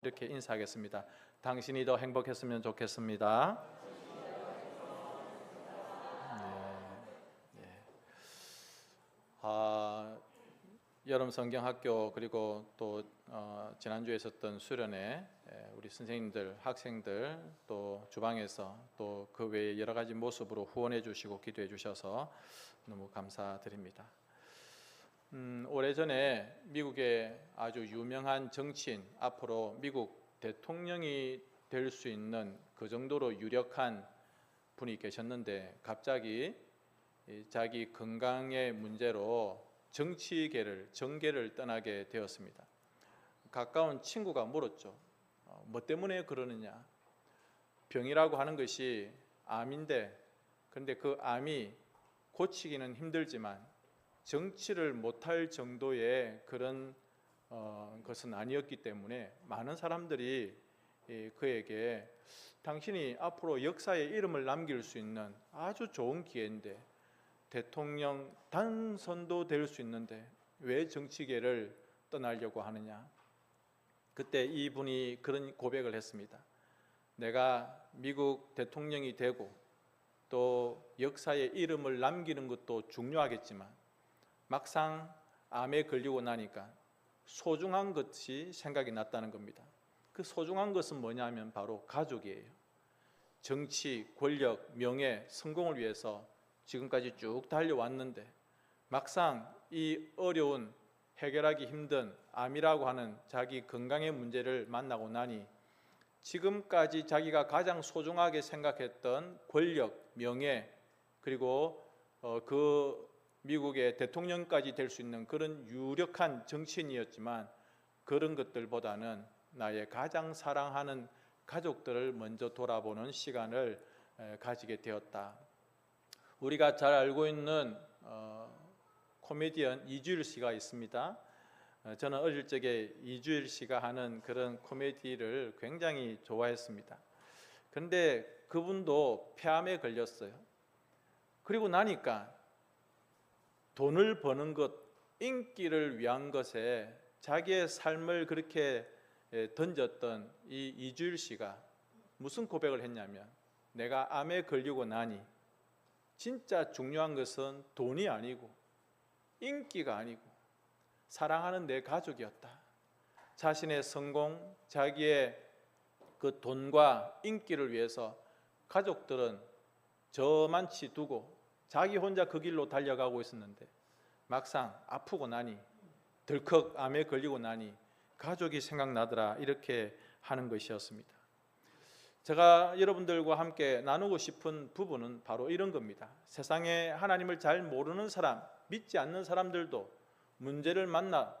이렇게 인사하겠습니다. 당신이 더 행복했으면 좋겠습니다. 네, 네. 여름 성경학교 그리고 또 지난주에 있었던 수련회 우리 선생님들, 학생들 또 주방에서 또 그 외에 여러 가지 모습으로 후원해 주시고 기도해 주셔서 너무 감사드립니다. 오래전에 미국의 아주 유명한 정치인, 앞으로 미국 대통령이 될 수 있는 그 정도로 유력한 분이 계셨는데 갑자기 자기 건강의 문제로 정계를 떠나게 되었습니다. 가까운 친구가 물었죠. 뭐 때문에 그러느냐? 병이라고 하는 것이 암인데, 그런데 그 암이 고치기는 힘들지만 정치를 못할 정도의 그런 것은 아니었기 때문에 많은 사람들이 그에게 당신이 앞으로 역사에 이름을 남길 수 있는 아주 좋은 기회인데, 대통령 당선도 될 수 있는데 왜 정치계를 떠나려고 하느냐? 그때 이분이 그런 고백을 했습니다. 내가 미국 대통령이 되고 또 역사에 이름을 남기는 것도 중요하겠지만 막상 암에 걸리고 나니까 소중한 것이 생각이 났다는 겁니다. 그 소중한 것은 뭐냐면 바로 가족이에요. 정치, 권력, 명예, 성공을 위해서 지금까지 쭉 달려왔는데 막상 이 어려운 해결하기 힘든 암이라고 하는 자기 건강의 문제를 만나고 나니 지금까지 자기가 가장 소중하게 생각했던 권력, 명예, 그리고 그 미국의 대통령까지 될 수 있는 그런 유력한 정치인이었지만 그런 것들보다는 나의 가장 사랑하는 가족들을 먼저 돌아보는 시간을 가지게 되었다. 우리가 잘 알고 있는 코미디언 이주일 씨가 있습니다. 저는 어릴 적에 이주일 씨가 하는 그런 코미디를 굉장히 좋아했습니다. 그런데 그분도 폐암에 걸렸어요. 그리고 나니까 돈을 버는 것, 인기를 위한 것에 자기의 삶을 그렇게 던졌던 이 이주일 씨가 무슨 고백을 했냐면, 내가 암에 걸리고 나니 진짜 중요한 것은 돈이 아니고 인기가 아니고 사랑하는 내 가족이었다. 자신의 성공, 자기의 그 돈과 인기를 위해서 가족들은 저만치 두고 자기 혼자 그 길로 달려가고 있었는데 막상 아프고 나니, 덜컥 암에 걸리고 나니 가족이 생각나더라, 이렇게 하는 것이었습니다. 제가 여러분들과 함께 나누고 싶은 부분은 바로 이런 겁니다. 세상에 하나님을 잘 모르는 사람, 믿지 않는 사람들도 문제를 만나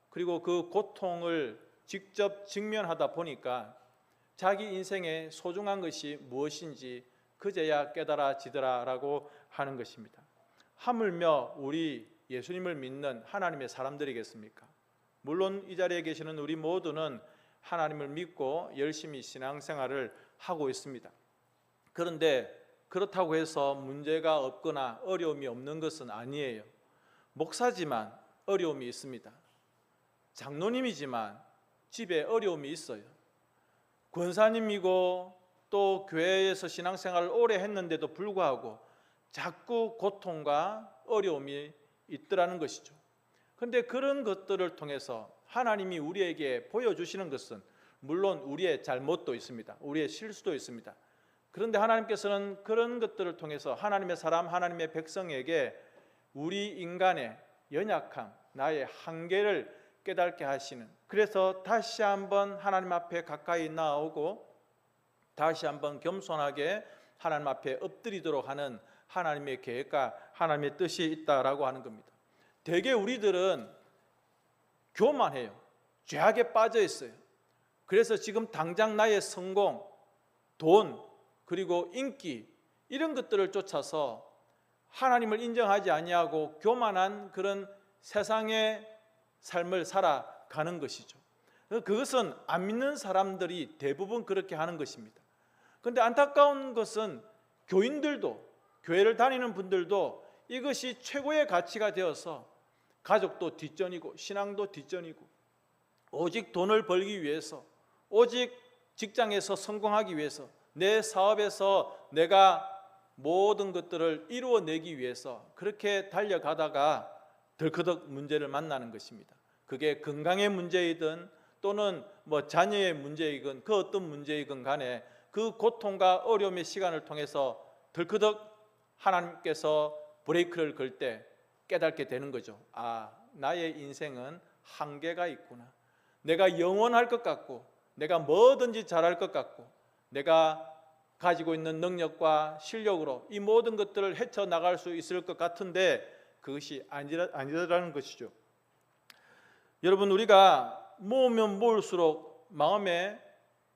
그리고 그 고통을 직접 직면하다 보니까 자기 인생에 소중한 것이 무엇인지 그제야 깨달아지더라라고 하는 것입니다. 하물며 우리 예수님을 믿는 하나님의 사람들이겠습니까? 물론 이 자리에 계시는 우리 모두는 하나님을 믿고 열심히 신앙생활을 하고 있습니다. 그런데 그렇다고 해서 문제가 없거나 어려움이 없는 것은 아니에요. 목사지만 어려움이 있습니다. 장로님이지만 집에 어려움이 있어요. 권사님이고 또 교회에서 신앙생활을 오래 했는데도 불구하고 자꾸 고통과 어려움이 있더라는 것이죠. 그런데 그런 것들을 통해서 하나님이 우리에게 보여주시는 것은 물론 우리의 잘못도 있습니다. 우리의 실수도 있습니다. 그런데 하나님께서는 그런 것들을 통해서 하나님의 사람, 하나님의 백성에게 우리 인간의 연약함, 나의 한계를 깨닫게 하시는, 그래서 다시 한번 하나님 앞에 가까이 나오고 다시 한번 겸손하게 하나님 앞에 엎드리도록 하는 하나님의 계획과 하나님의 뜻이 있다라고 하는 겁니다. 대개 우리들은 교만해요. 죄악에 빠져 있어요. 그래서 지금 당장 나의 성공, 돈, 그리고 인기, 이런 것들을 쫓아서 하나님을 인정하지 아니하고 교만한 그런 세상의 삶을 살아가는 것이죠. 그것은 안 믿는 사람들이 대부분 그렇게 하는 것입니다. 그런데 안타까운 것은 교인들도, 교회를 다니는 분들도 이것이 최고의 가치가 되어서 가족도 뒷전이고 신앙도 뒷전이고 오직 돈을 벌기 위해서 오직 직장에서 성공하기 위해서, 내 사업에서 내가 모든 것들을 이루어내기 위해서 그렇게 달려가다가 덜커덕 문제를 만나는 것입니다. 그게 건강의 문제이든 또는 자녀의 문제이건 그 어떤 문제이건 간에 그 고통과 어려움의 시간을 통해서 덜커덕 하나님께서 브레이크를 걸 때 깨닫게 되는 거죠. 아, 나의 인생은 한계가 있구나. 내가 영원할 것 같고 내가 뭐든지 잘할 것 같고 내가 가지고 있는 능력과 실력으로 이 모든 것들을 헤쳐나갈 수 있을 것 같은데 그것이 아니라는 것이죠. 여러분, 우리가 모으면 모을수록 마음에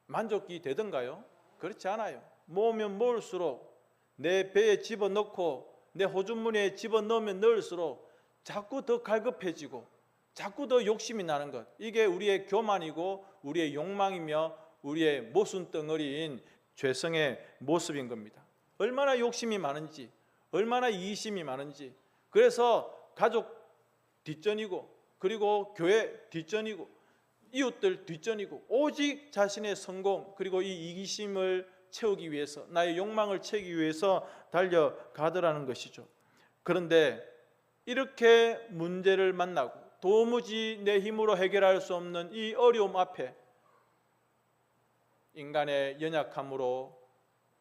만족이 되던가요? 그렇지 않아요. 모으면 모을수록 내 배에 집어넣고 내 호주머니에 집어넣으면 넣을수록 자꾸 더 갈급해지고 자꾸 더 욕심이 나는 것, 이게 우리의 교만이고 우리의 욕망이며 우리의 모순덩어리인 죄성의 모습인 겁니다. 얼마나 욕심이 많은지, 얼마나 이심이 많은지. 그래서 가족 뒷전이고 그리고 교회 뒷전이고 이웃들 뒷전이고 오직 자신의 성공 그리고 이 이기심을 채우기 위해서, 나의 욕망을 채우기 위해서 달려가더라는 것이죠. 그런데 이렇게 문제를 만나고 도무지 내 힘으로 해결할 수 없는 이 어려움 앞에 인간의 연약함으로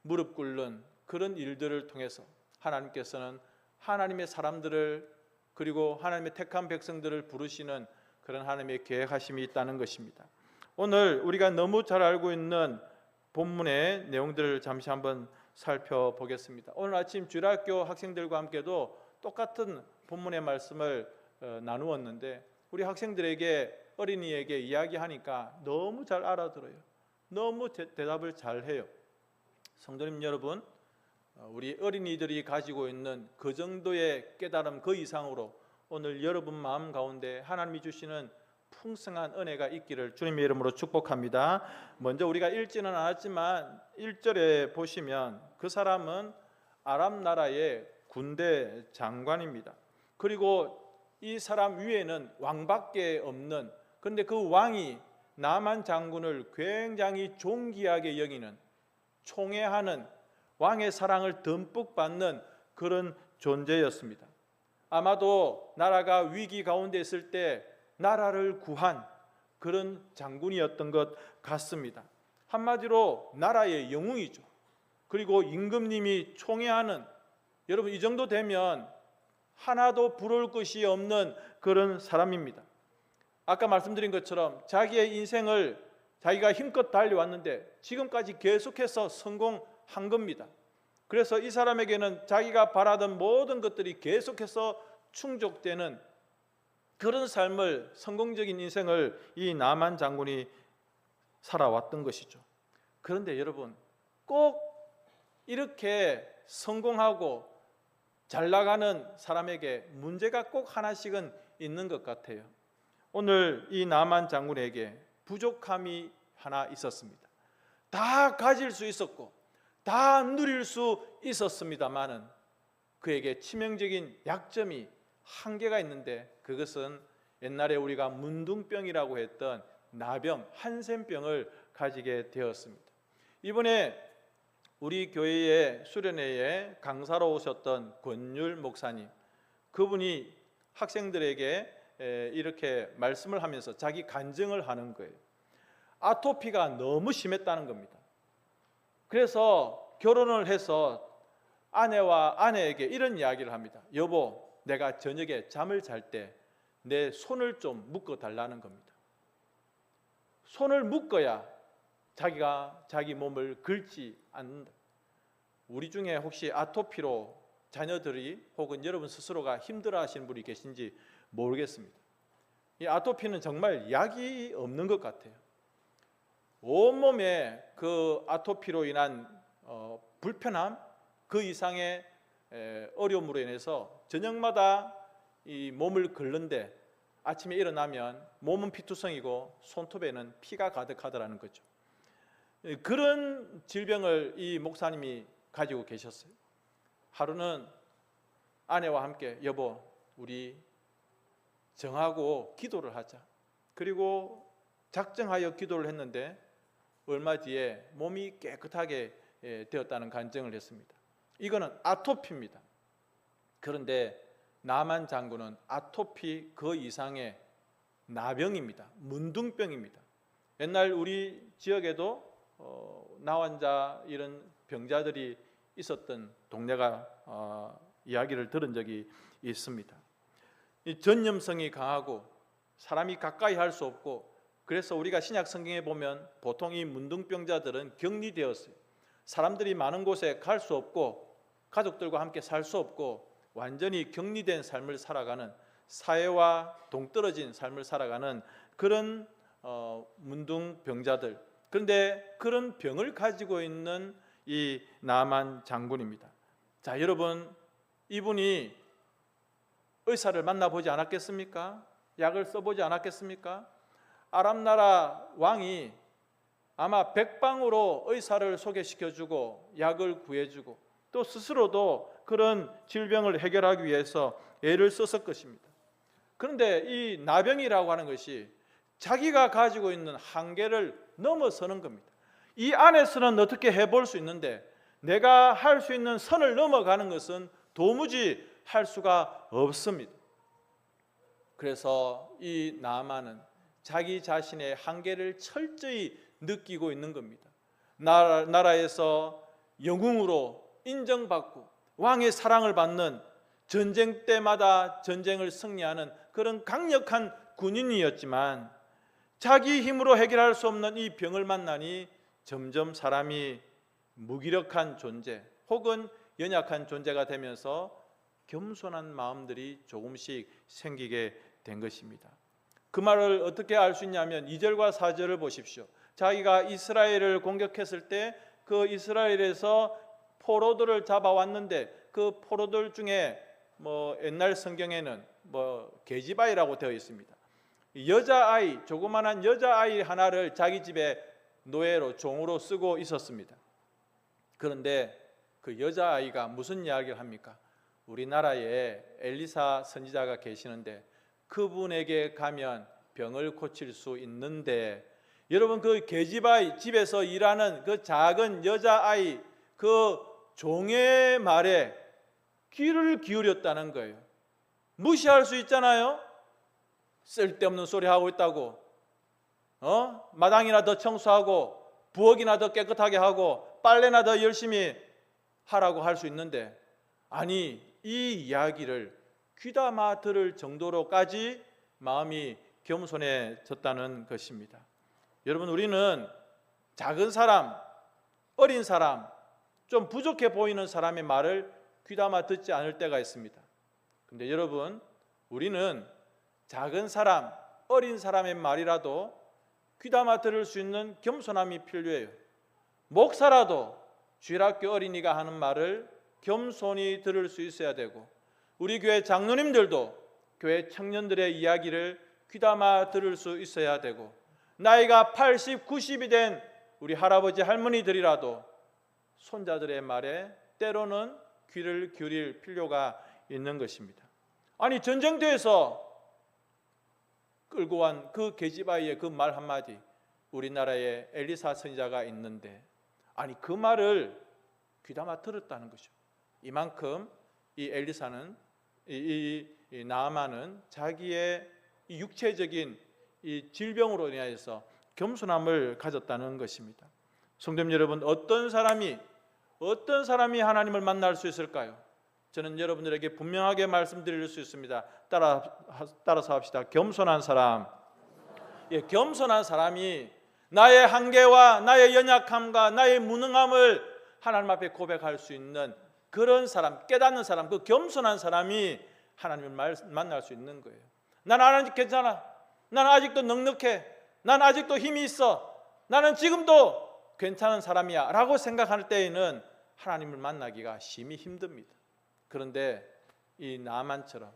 무릎 꿇는 그런 일들을 통해서 하나님께서는 하나님의 사람들을 그리고 하나님의 택한 백성들을 부르시는 그런 하나님의 계획하심이 있다는 것입니다. 오늘 우리가 너무 잘 알고 있는 본문의 내용들을 잠시 한번 살펴보겠습니다. 오늘 아침 주일학교 학생들과 함께도 똑같은 본문의 말씀을 나누었는데 우리 학생들에게, 어린이에게 이야기하니까 너무 잘 알아들어요. 너무 대답을 잘 해요. 성도님 여러분, 우리 어린이들이 가지고 있는 그 정도의 깨달음 그 이상으로 오늘 여러분 마음 가운데 하나님이 주시는 풍성한 은혜가 있기를 주님의 이름으로 축복합니다. 먼저 우리가 읽지는 않았지만 1절에 보시면 그 사람은 아람 나라의 군대 장관입니다. 그리고 이 사람 위에는 왕밖에 없는, 그런데 그 왕이 나만 장군을 굉장히 존귀하게 여기는, 총애하는, 왕의 사랑을 듬뿍 받는 그런 존재였습니다. 아마도 나라가 위기 가운데 있을 때 나라를 구한 그런 장군이었던 것 같습니다. 한마디로 나라의 영웅이죠. 그리고 임금님이 총애하는, 여러분 이 정도 되면 하나도 부러울 것이 없는 그런 사람입니다. 아까 말씀드린 것처럼 자기의 인생을 자기가 힘껏 달려왔는데 지금까지 계속해서 성공한 겁니다. 그래서 이 사람에게는 자기가 바라던 모든 것들이 계속해서 충족되는 그런 삶을, 성공적인 인생을 이 나만 장군이 살아왔던 것이죠. 그런데 여러분, 꼭 이렇게 성공하고 잘 나가는 사람에게 문제가 꼭 하나씩은 있는 것 같아요. 오늘 이 나만 장군에게 부족함이 하나 있었습니다. 다 가질 수 있었고 다 누릴 수 있었습니다마는 그에게 치명적인 약점이, 한계가 있는데 그것은 옛날에 우리가 문둥병이라고 했던 나병, 한센병을 가지게 되었습니다. 이번에 우리 교회의 수련회에 강사로 오셨던 권율 목사님, 그분이 학생들에게 이렇게 말씀을 하면서 자기 간증을 하는 거예요. 아토피가 너무 심했다는 겁니다. 그래서 결혼을 해서 아내에게 이런 이야기를 합니다. 여보, 내가 저녁에 잠을 잘 때 내 손을 좀 묶어 달라는 겁니다. 손을 묶어야 자기가 자기 몸을 긁지 않는다. 우리 중에 혹시 아토피로 자녀들이 혹은 여러분 스스로가 힘들어하시는 분이 계신지 모르겠습니다. 이 아토피는 정말 약이 없는 것 같아요. 온몸에 그 아토피로 인한 불편함, 그 이상의 어려움으로 인해서 저녁마다 이 몸을 긁는데 아침에 일어나면 몸은 피투성이고 손톱에는 피가 가득하더라는 거죠. 그런 질병을 이 목사님이 가지고 계셨어요. 하루는 아내와 함께 여보, 우리 정하고 기도를 하자. 그리고 작정하여 기도를 했는데 얼마 뒤에 몸이 깨끗하게 되었다는 간증을 했습니다. 이거는 아토피입니다. 그런데 나만 장군은 아토피 그 이상의 나병입니다. 문둥병입니다. 옛날 우리 지역에도 나환자 이런 병자들이 있었던 동네가 이야기를 들은 적이 있습니다. 이 전염성이 강하고 사람이 가까이 할 수 없고, 그래서 우리가 신약 성경에 보면 보통 이 문둥병자들은 격리되었어요. 사람들이 많은 곳에 갈 수 없고 가족들과 함께 살 수 없고 완전히 격리된 삶을 살아가는, 사회와 동떨어진 삶을 살아가는 그런 문둥병자들. 그런데 그런 병을 가지고 있는 이 나만 장군입니다. 자, 여러분, 이분이 의사를 만나보지 않았겠습니까? 약을 써보지 않았겠습니까? 아람 나라 왕이 아마 백방으로 의사를 소개시켜주고 약을 구해주고 또 스스로도 그런 질병을 해결하기 위해서 애를 썼을 것입니다. 그런데 이 나병이라고 하는 것이 자기가 가지고 있는 한계를 넘어서는 겁니다. 이 안에서는 어떻게 해볼 수 있는데 내가 할 수 있는 선을 넘어가는 것은 도무지 할 수가 없습니다. 그래서 이 나만은 자기 자신의 한계를 철저히 느끼고 있는 겁니다. 나라에서 영웅으로 인정받고 왕의 사랑을 받는, 전쟁 때마다 전쟁을 승리하는 그런 강력한 군인이었지만 자기 힘으로 해결할 수 없는 이 병을 만나니 점점 사람이 무기력한 존재 혹은 연약한 존재가 되면서 겸손한 마음들이 조금씩 생기게 된 것입니다. 그 말을 어떻게 알 수 있냐면 2절과 4절을 보십시오. 자기가 이스라엘을 공격했을 때 그 이스라엘에서 포로들을 잡아왔는데 그 포로들 중에 옛날 성경에는 계집아이라고 되어 있습니다. 여자아이, 조그만한 여자아이 하나를 자기 집에 노예로, 종으로 쓰고 있었습니다. 그런데 그 여자아이가 무슨 이야기를 합니까? 우리나라에 엘리사 선지자가 계시는데 그분에게 가면 병을 고칠 수 있는데, 여러분, 그 계집아이, 집에서 일하는 그 작은 여자아이, 그 종의 말에 귀를 기울였다는 거예요. 무시할 수 있잖아요. 쓸데없는 소리 하고 있다고, 마당이나 더 청소하고 부엌이나 더 깨끗하게 하고 빨래나 더 열심히 하라고 할 수 있는데, 아니, 이 이야기를 귀담아 들을 정도로까지 마음이 겸손해졌다는 것입니다. 여러분, 우리는 작은 사람, 어린 사람, 좀 부족해 보이는 사람의 말을 귀담아 듣지 않을 때가 있습니다. 그런데 여러분, 우리는 작은 사람, 어린 사람의 말이라도 귀담아 들을 수 있는 겸손함이 필요해요. 목사라도 주일학교 어린이가 하는 말을 겸손히 들을 수 있어야 되고, 우리 교회 장로님들도 교회 청년들의 이야기를 귀담아 들을 수 있어야 되고, 나이가 80, 90이 된 우리 할아버지 할머니들이라도 손자들의 말에 때로는 귀를 기울일 필요가 있는 것입니다. 아니, 전쟁터에서 끌고 온 그 계집아이의 그 말 한마디, 우리나라에 엘리사 선지자가 있는데, 아니, 그 말을 귀담아 들었다는 것이죠. 이만큼 이 엘리사는, 이 나아만은 자기의 이 육체적인 이 질병으로 인하여서 겸손함을 가졌다는 것입니다. 성도님 여러분, 어떤 사람이 하나님을 만날 수 있을까요? 저는 여러분들에게 분명하게 말씀드릴 수 있습니다. 따라서 합시다. 겸손한 사람. 겸손한 사람이 나의 한계와 나의 연약함과 나의 무능함을 하나님 앞에 고백할 수 있는 그런 사람, 깨닫는 사람, 그 겸손한 사람이 하나님을 만날 수 있는 거예요. 나는 아직 괜찮아. 나는 아직도 넉넉해. 나는 아직도 힘이 있어. 나는 지금도 괜찮은 사람이야 라고 생각할 때에는 하나님을 만나기가 심히 힘듭니다. 그런데 이 나만처럼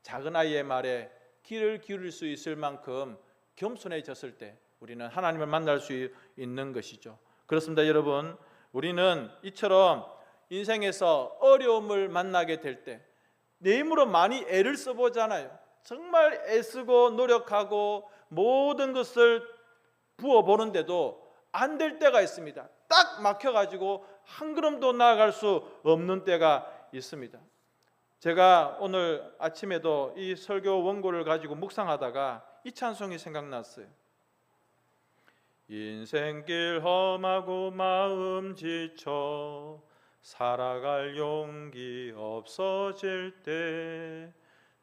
작은 아이의 말에 귀를 기울일 수 있을 만큼 겸손해졌을 때 우리는 하나님을 만날 수 있는 것이죠. 그렇습니다. 여러분, 우리는 이처럼 인생에서 어려움을 만나게 될 때 내 힘으로 많이 애를 써보잖아요. 정말 애쓰고 노력하고 모든 것을 부어보는데도 안 될 때가 있습니다. 딱 막혀가지고 한 걸음도 나아갈 수 없는 때가 있습니다. 제가 오늘 아침에도 이 설교 원고를 가지고 묵상하다가 이 찬송이 생각났어요. 인생길 험하고 마음 지쳐 살아갈 용기 없어질 때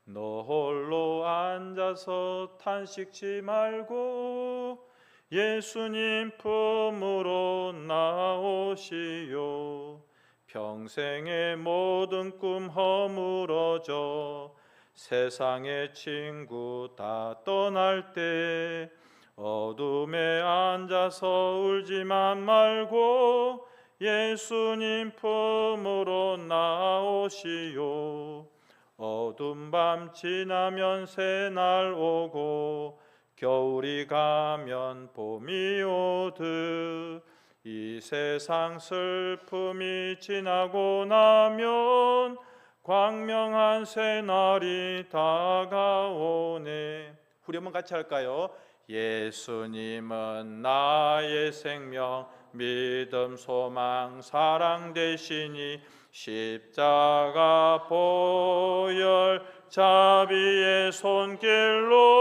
너 홀로 앉아서 탄식치 말고 예수님 품으로 나오시오. 평생의 모든 꿈 허물어져 세상의 친구 다 떠날 때 어둠에 앉아서 울지만 말고 예수님 품으로 나오시오. 어두운 밤 지나면 새날 오고 겨울이 가면 봄이 오듯 이 세상 슬픔이 지나고 나면 광명한 새날이 다가오네. 우리 한번 같이 할까요? 예수님은 나의 생명 믿음 소망 사랑 되시니 십자가 보혈 자비의 손길로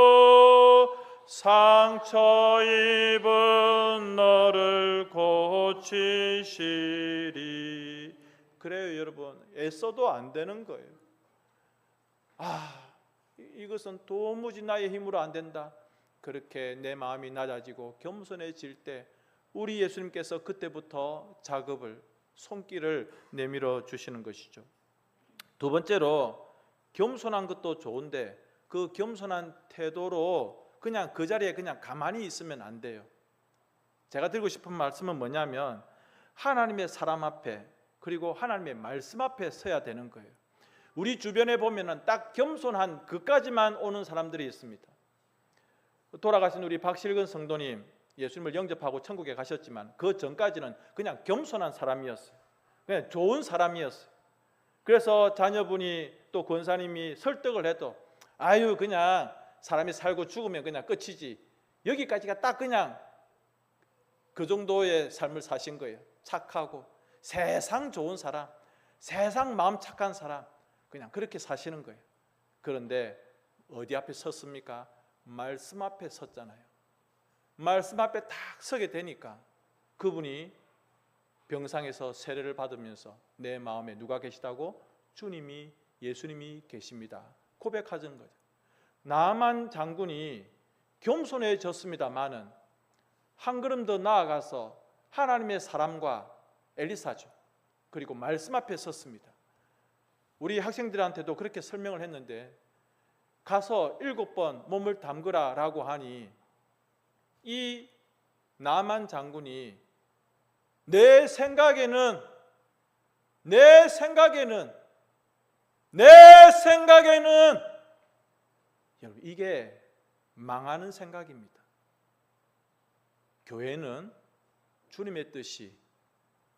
상처 입은 너를 고치시리. 그래요 여러분, 애써도 안 되는 거예요. 이것은 도무지 나의 힘으로 안 된다. 그렇게 내 마음이 낮아지고 겸손해질 때 우리 예수님께서 그때부터 작업을 손길을 내밀어 주시는 것이죠. 두 번째로 겸손한 것도 좋은데 그 겸손한 태도로 그냥 그 자리에 그냥 가만히 있으면 안 돼요. 제가 드리고 싶은 말씀은 뭐냐면 하나님의 사람 앞에 그리고 하나님의 말씀 앞에 서야 되는 거예요. 우리 주변에 보면은 딱 겸손한 그까지만 오는 사람들이 있습니다. 돌아가신 우리 박실근 성도님 예수님을 영접하고 천국에 가셨지만 그 전까지는 그냥 겸손한 사람이었어요. 그냥 좋은 사람이었어요. 그래서 자녀분이 또 권사님이 설득을 해도 아유 그냥 사람이 살고 죽으면 그냥 끝이지, 여기까지가 딱 그냥 그 정도의 삶을 사신 거예요. 착하고 세상 좋은 사람, 세상 마음 착한 사람, 그냥 그렇게 사시는 거예요. 그런데 어디 앞에 섰습니까? 말씀 앞에 섰잖아요. 말씀 앞에 딱 서게 되니까 그분이 병상에서 세례를 받으면서 내 마음에 누가 계시다고? 주님이, 예수님이 계십니다. 고백하는 거죠. 나만 장군이 겸손해졌습니다마는 한 걸음 더 나아가서 하나님의 사람과 엘리사죠. 그리고 말씀 앞에 섰습니다. 우리 학생들한테도 그렇게 설명을 했는데 가서 7번 몸을 담그라 라고 하니 이 나만 장군이 내 생각에는 여러분 이게 망하는 생각입니다. 교회는 주님의 뜻이,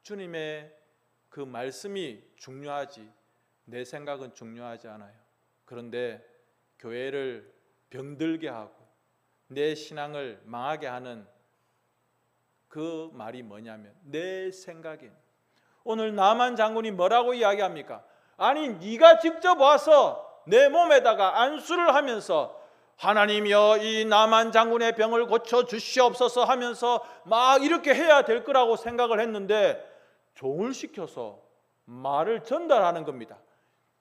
주님의 그 말씀이 중요하지 내 생각은 중요하지 않아요. 그런데 교회를 병들게 하고 내 신앙을 망하게 하는 그 말이 뭐냐면 내 생각엔. 오늘 나만 장군이 뭐라고 이야기합니까? 아니 네가 직접 와서 내 몸에다가 안수를 하면서 하나님이여 이 나만 장군의 병을 고쳐 주시옵소서 하면서 막 이렇게 해야 될 거라고 생각을 했는데 종을 시켜서 말을 전달하는 겁니다.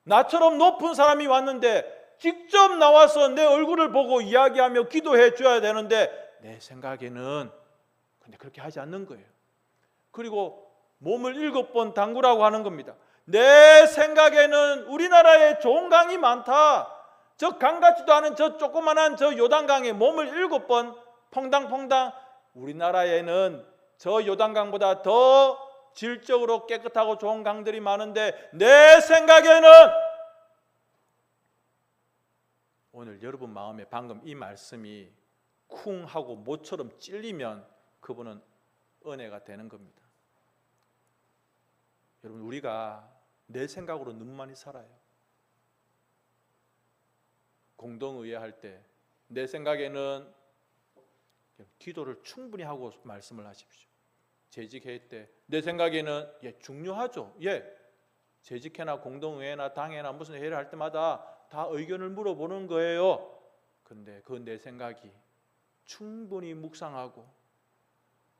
나처럼 높은 사람이 왔는데 직접 나와서 내 얼굴을 보고 이야기하며 기도해 줘야 되는데 내 생각에는 근데 그렇게 하지 않는 거예요. 그리고 몸을 7번 담그라고 하는 겁니다. 내 생각에는 우리나라에 좋은 강이 많다. 저 강 같지도 않은 저 조그만한 저 요단강에 몸을 7번 퐁당퐁당, 우리나라에는 저 요단강보다 더 질적으로 깨끗하고 좋은 강들이 많은데 내 생각에는, 오늘 여러분 마음에 방금 이 말씀이 쿵 하고 모처럼 찔리면 그분은 은혜가 되는 겁니다. 여러분 우리가 내 생각으로 너무 많이 살아요. 공동의회 할 때 내 생각에는 기도를 충분히 하고 말씀을 하십시오. 재직회의 때 내 생각에는 중요하죠. 재직회나 공동회나 당회나 무슨 회의를 할 때마다 다 의견을 물어보는 거예요. 근데 그 내 생각이 충분히 묵상하고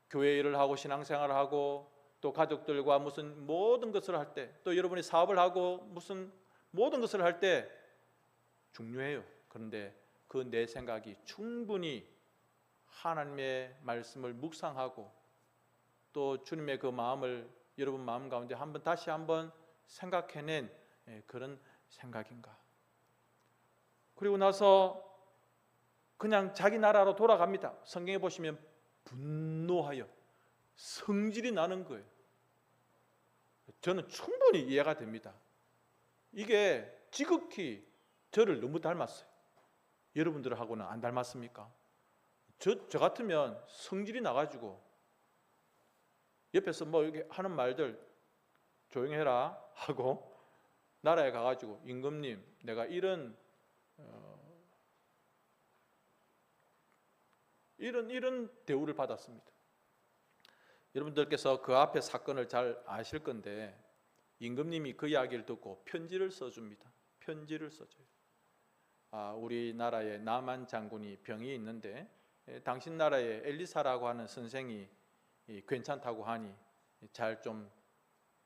교회 일을 하고 신앙생활을 하고 또 가족들과 무슨 모든 것을 할 때, 또 여러분이 사업을 하고 무슨 모든 것을 할 때 중요해요. 그런데 그 내 생각이 충분히 하나님의 말씀을 묵상하고 또 주님의 그 마음을 여러분 마음 가운데 다시 한번 생각해낸 그런 생각인가. 그리고 나서 그냥 자기 나라로 돌아갑니다. 성경에 보시면 분노하여 성질이 나는 거예요. 저는 충분히 이해가 됩니다. 이게 지극히 저를 너무 닮았어요. 여러분들하고는 안 닮았습니까? 저 같으면 성질이 나가지고 옆에서 뭐 이렇게 하는 말들 조용히 해라 하고 나라에 가가지고 임금님 내가 이런 대우를 받았습니다. 여러분들께서 그 앞에 사건을 잘 아실 건데 임금님이 그 이야기를 듣고 편지를 써줍니다. 편지를 써줘요. 우리나라에 나만 장군이 병이 있는데 당신 나라에 엘리사라고 하는 선생이 괜찮다고 하니 잘 좀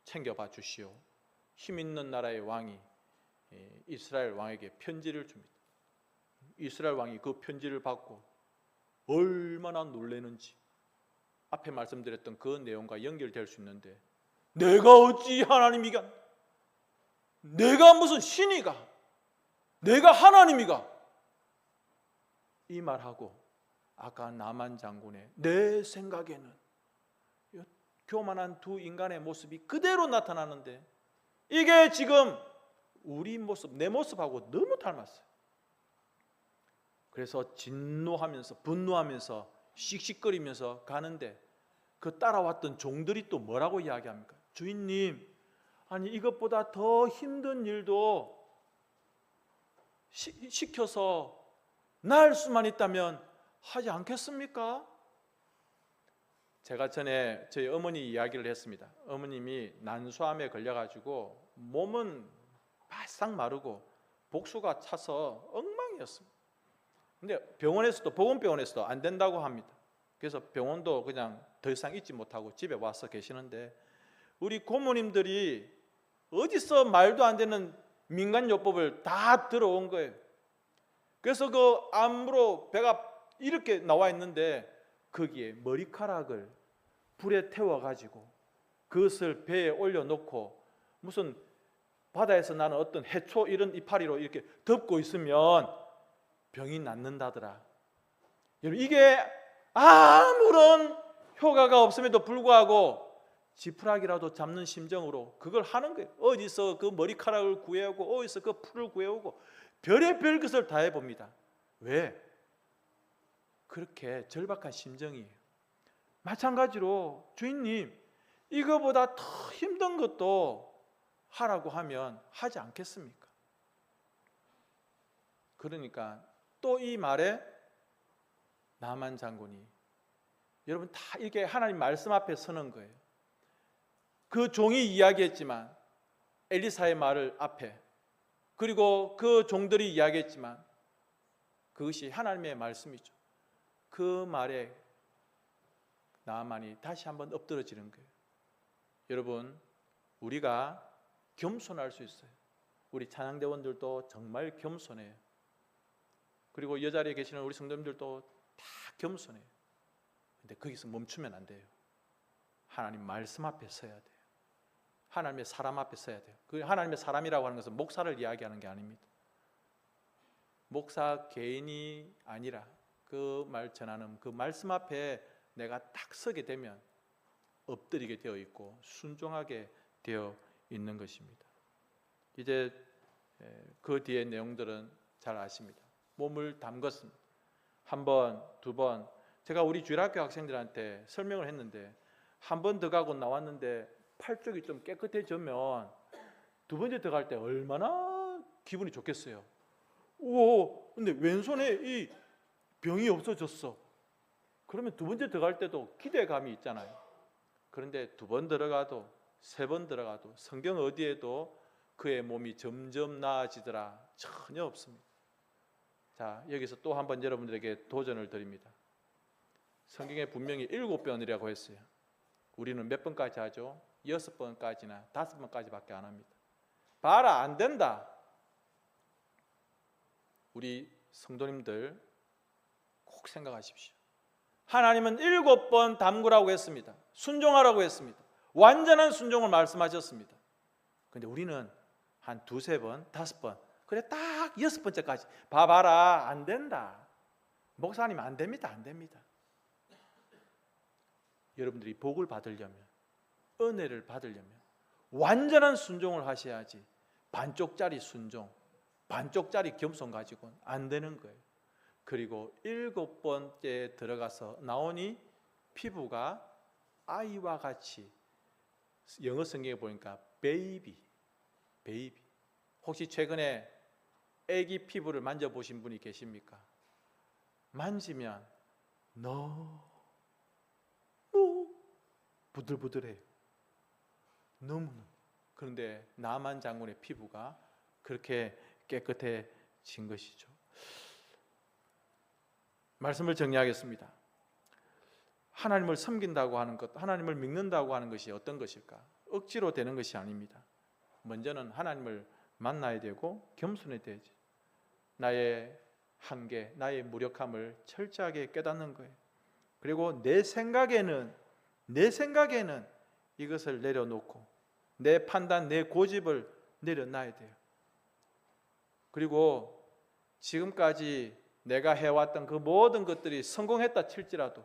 챙겨봐 주시오. 힘 있는 나라의 왕이 이스라엘 왕에게 편지를 줍니다. 이스라엘 왕이 그 편지를 받고 얼마나 놀라는지 앞에 말씀드렸던 그 내용과 연결될 수 있는데, 내가 어찌 하나님이가, 내가 무슨 신이가, 내가 하나님이가, 이 말하고 아까 나만 장군의 내 생각에는 교만한 두 인간의 모습이 그대로 나타나는데 이게 지금 우리 모습, 내 모습하고 너무 닮았어요. 그래서 진노하면서 분노하면서 씩씩거리면서 가는데 그 따라왔던 종들이 또 뭐라고 이야기합니까? 주인님, 아니 이것보다 더 힘든 일도 시켜서 날 수만 있다면 하지 않겠습니까? 제가 전에 저희 어머니 이야기를 했습니다. 어머님이 난소암에 걸려가지고 몸은 바싹 마르고 복수가 차서 엉망이었습니다. 근데 병원에서도, 보건병원에서도 안 된다고 합니다. 그래서 병원도 그냥 더 이상 있지 못하고 집에 와서 계시는데 우리 고모님들이 어디서 말도 안 되는 민간요법을 다 들어온 거예요. 그래서 그 암으로 배가 이렇게 나와 있는데 거기에 머리카락을 불에 태워가지고 그것을 배에 올려놓고 무슨 바다에서 나는 어떤 해초 이런 이파리로 이렇게 덮고 있으면 병이 낫는다더라. 여러분, 이게 아무런 효과가 없음에도 불구하고 지푸라기라도 잡는 심정으로 그걸 하는 거예요. 어디서 그 머리카락을 구해오고 어디서 그 풀을 구해오고 별의별 것을 다 해봅니다. 왜? 그렇게 절박한 심정이에요. 마찬가지로 주인님, 이거보다 더 힘든 것도 하라고 하면 하지 않겠습니까? 그러니까 또 이 말에 나만 장군이, 여러분 다 이게 하나님 말씀 앞에 서는 거예요. 그 종이 이야기했지만 엘리사의 말을 앞에, 그리고 그 종들이 이야기했지만 그것이 하나님의 말씀이죠. 그 말에 나만이 다시 한번 엎드러지는 거예요. 여러분, 우리가 겸손할 수 있어요. 우리 찬양대원들도 정말 겸손해요. 그리고 이 자리에 계시는 우리 성도님들도 다 겸손해요. 근데 거기서 멈추면 안 돼요. 하나님 말씀 앞에 서야 돼요. 하나님의 사람 앞에 서야 돼요. 그 하나님의 사람이라고 하는 것은 목사를 이야기하는 게 아닙니다. 목사 개인이 아니라 그 말 전하는 그 말씀 앞에 내가 딱 서게 되면 엎드리게 되어 있고 순종하게 되어 있는 것입니다. 이제 그 뒤의 내용들은 잘 아십니다. 몸을 담궜습니다. 한 번, 두 번. 제가 우리 주일학교 학생들한테 설명을 했는데 한 번 더 가고 나왔는데 팔 쪽이 좀 깨끗해지면 두 번째 들어갈 때 얼마나 기분이 좋겠어요. 오, 근데 왼손에 이 병이 없어졌어. 그러면 두 번째 들어갈 때도 기대감이 있잖아요. 그런데 두 번 들어가도 세 번 들어가도 성경 어디에도 그의 몸이 점점 나아지더라 전혀 없습니다. 자, 여기서 또 한번 여러분들에게 도전을 드립니다. 성경에 분명히 7번이라고 했어요. 우리는 몇 번까지 하죠? 6번까지나 5번까지밖에 안 합니다. 봐라, 안 된다. 우리 성도님들 꼭 생각하십시오. 하나님은 7번 담그라고 했습니다. 순종하라고 했습니다. 완전한 순종을 말씀하셨습니다. 그런데 우리는 한 2, 3번, 5번, 그래 딱 6번째까지 봐봐라, 안 된다. 목사님 안 됩니다. 안 됩니다. 여러분들이 복을 받으려면, 은혜를 받으려면 완전한 순종을 하셔야지 반쪽짜리 순종, 반쪽짜리 겸손 가지고는 안 되는 거예요. 그리고 7번째에 들어가서 나오니 피부가 아이와 같이, 영어 성경에 보니까 베이비. 혹시 최근에 아기 피부를 만져보신 분이 계십니까? 만지면 너무 부들부들해요. 너무너무. 그런데 나만 장군의 피부가 그렇게 깨끗해진 것이죠. 말씀을 정리하겠습니다. 하나님을 섬긴다고 하는 것, 하나님을 믿는다고 하는 것이 어떤 것일까? 억지로 되는 것이 아닙니다. 먼저는 하나님을 만나야 되고 겸손해야 되지. 나의 한계, 나의 무력함을 철저하게 깨닫는 거예요. 그리고 내 생각에는 이것을 내려놓고 내 판단, 내 고집을 내려놔야 돼요. 그리고 지금까지 내가 해왔던 그 모든 것들이 성공했다 칠지라도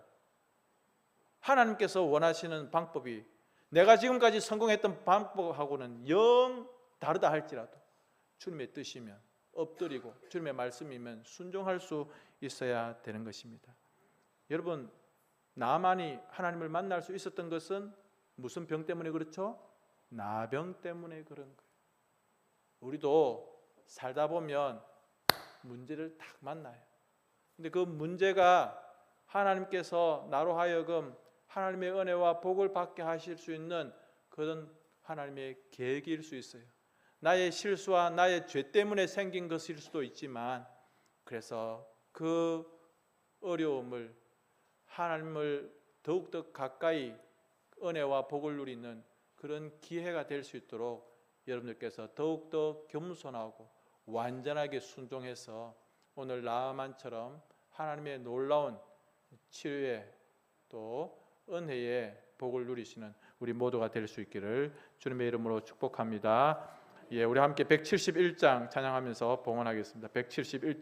하나님께서 원하시는 방법이 내가 지금까지 성공했던 방법하고는 영 다르다 할지라도 주님의 뜻이면 엎드리고 주님의 말씀이면 순종할 수 있어야 되는 것입니다. 여러분, 나만이 하나님을 만날 수 있었던 것은 무슨 병 때문에 그렇죠? 나병 때문에 그런 거예요. 우리도 살다 보면 문제를 딱 만나요. 근데 그 문제가 하나님께서 나로 하여금 하나님의 은혜와 복을 받게 하실 수 있는 그런 하나님의 계획일 수 있어요. 나의 실수와 나의 죄 때문에 생긴 것일 수도 있지만, 그래서 그 어려움을 하나님을 더욱더 가까이 은혜와 복을 누리는 그런 기회가 될 수 있도록 여러분들께서 더욱더 겸손하고 완전하게 순종해서 오늘 나아만처럼 하나님의 놀라운 치유의 또 은혜의 복을 누리시는 우리 모두가 될 수 있기를 주님의 이름으로 축복합니다. 예, 우리 함께 171장 찬양하면서 봉헌하겠습니다. 171장